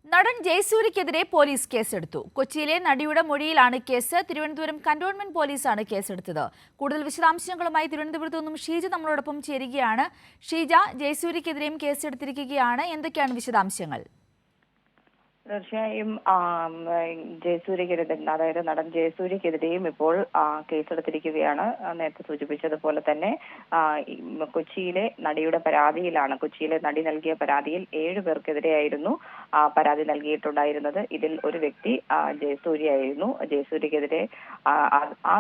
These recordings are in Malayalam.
നടൻ ജയസൂര്യക്കെതിരെ പോലീസ് കേസെടുത്തു. കൊച്ചിയിലെ നടിയുടെ മൊഴിയിലാണ് കേസ്. തിരുവനന്തപുരം കന്റോൺമെന്റ് പോലീസാണ് കേസെടുത്തത്. കൂടുതൽ വിശദാംശങ്ങളുമായി തിരുവനന്തപുരത്തു നിന്നും ഷീജ നമ്മളോടൊപ്പം ചേരുകയാണ്. ഷീജ, ജയസൂര്യക്കെതിരെയും കേസെടുത്തിരിക്കുകയാണ്. എന്തൊക്കെയാണ് വിശദാംശങ്ങൾ? തീർച്ചയായും ജയസൂര്യക്കെതിരെ, അതായത് നടൻ ജയസൂര്യക്കെതിരെയും ഇപ്പോൾ കേസെടുത്തിരിക്കുകയാണ്. നേരത്തെ സൂചിപ്പിച്ചതുപോലെ തന്നെ കൊച്ചിയിലെ നടിയുടെ പരാതിയിലാണ്, കൊച്ചിയിലെ നടി നൽകിയ പരാതിയിൽ 7 പേർക്കെതിരെയായിരുന്നു പരാതി നൽകിയിട്ടുണ്ടായിരുന്നത്. ഇതിൽ ഒരു വ്യക്തി ജയസൂര്യയായിരുന്നു. ജയസൂര്യക്കെതിരെ ആ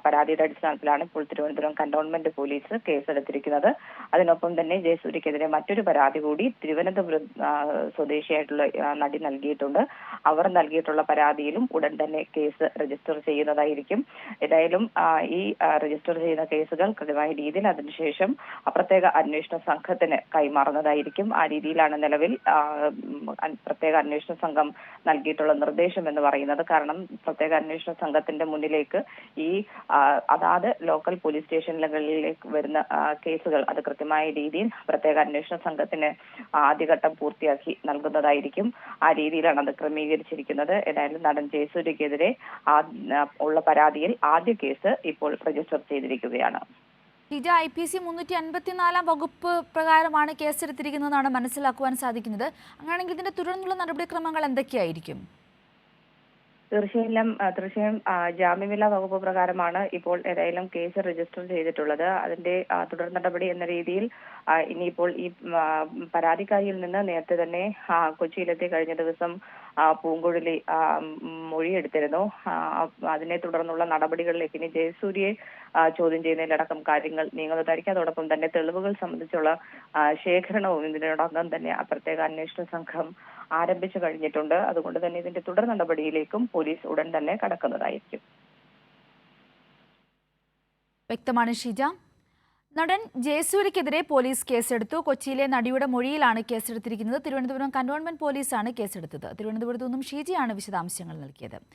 പരാതിയുടെ അടിസ്ഥാനത്തിലാണ് ഇപ്പോൾ തിരുവനന്തപുരം കന്റോൺമെന്റ് പോലീസ് കേസെടുത്തിരിക്കുന്നത്. അതിനൊപ്പം തന്നെ ജയസൂര്യക്കെതിരെ മറ്റൊരു പരാതി കൂടി തിരുവനന്തപുരം സ്വദേശിയായിട്ടുള്ള നടി നൽകിയിട്ടുണ്ട്. അവർ നൽകിയിട്ടുള്ള പരാതിയിലും ഉടൻ തന്നെ കേസ് രജിസ്റ്റർ ചെയ്യുന്നതായിരിക്കും. ഏതായാലും ഈ രജിസ്റ്റർ ചെയ്യുന്ന കേസുകൾ കൃത്യമായ രീതിയിൽ അതിനുശേഷം പ്രത്യേക അന്വേഷണ സംഘത്തിന് കൈമാറുന്നതായിരിക്കും. ആ രീതിയിലാണ് നിലവിൽ പ്രത്യേക അന്വേഷണ സംഘം നൽകിയിട്ടുള്ള നിർദ്ദേശം എന്ന് പറയുന്നത്. കാരണം പ്രത്യേക അന്വേഷണ സംഘത്തിന്റെ മുന്നിലേക്ക് ഈ അതാത് ലോക്കൽ പോലീസ് സ്റ്റേഷനുകളിലേക്ക് വരുന്ന കേസുകൾ അത് കൃത്യമായ രീതിയിൽ പ്രത്യേക അന്വേഷണ സംഘത്തിന് ആദ്യഘട്ടം പൂർത്തിയാക്കി നൽകുന്നതായിരിക്കും. ആ രീതിയിലാണ് അത് ക്രമീകരിച്ചിരിക്കുന്നത്. ഏതായാലും നടൻ ജയസൂര്യക്കെതിരെ ഉള്ള പരാതിയിൽ ആദ്യ കേസ് ഇപ്പോൾ രജിസ്റ്റർ ചെയ്തിരിക്കുകയാണ്. IPC 354 വകുപ്പ് പ്രകാരമാണ് കേസെടുത്തിരിക്കുന്നതെന്നാണ് മനസ്സിലാക്കുവാൻ സാധിക്കുന്നത്. അങ്ങനെയാണെങ്കിൽ ഇതിന്റെ തുടർന്നുള്ള നടപടിക്രമങ്ങൾ എന്തൊക്കെയായിരിക്കും? തീർച്ചയായും ജാമ്യമില്ലാ വകുപ്പ് പ്രകാരമാണ് ഇപ്പോൾ ഏതായാലും കേസ് രജിസ്റ്റർ ചെയ്തിട്ടുള്ളത്. അതിന്റെ തുടർ നടപടി എന്ന രീതിയിൽ ഇനിയിപ്പോൾ ഈ പരാതിക്കാരിയിൽ നിന്ന് നേരത്തെ തന്നെ കൊച്ചിയിലെത്തി കഴിഞ്ഞ ദിവസം പൂങ്കുഴലി മൊഴിയെടുത്തിരുന്നു. അതിനെ തുടർന്നുള്ള നടപടികളിലേക്ക് ഇനി ജയസൂര്യയെ ചോദ്യം ചെയ്യുന്നതിലടക്കം കാര്യങ്ങൾ നീങ്ങുന്നതായിരിക്കും. അതോടൊപ്പം തന്നെ തെളിവുകൾ സംബന്ധിച്ചുള്ള ശേഖരണവും ഇതിനോടകം തന്നെ പ്രത്യേക അന്വേഷണ സംഘം ആരംഭിച്ചു കഴിഞ്ഞിട്ടുണ്ട്. അതുകൊണ്ട് തന്നെ ഇതിന്റെ തുടർ നടപടിയിലേക്കും പോലീസ് ഉടൻ തന്നെ കടക്കുന്നതായിരിക്കും. വ്യക്തമാണ് ഷീജ. നടൻ ജയസൂര്യക്കെതിരെ പോലീസ് കേസെടുത്തു. കൊച്ചിയിലെ നടിയുടെ മൊഴിയിലാണ് കേസെടുത്തിരിക്കുന്നത്. തിരുവനന്തപുരം കന്റോൺമെന്റ് പോലീസാണ് കേസെടുത്തത്. തിരുവനന്തപുരത്തു നിന്നും ഷീജയാണ് വിശദാംശങ്ങൾ നൽകിയത്.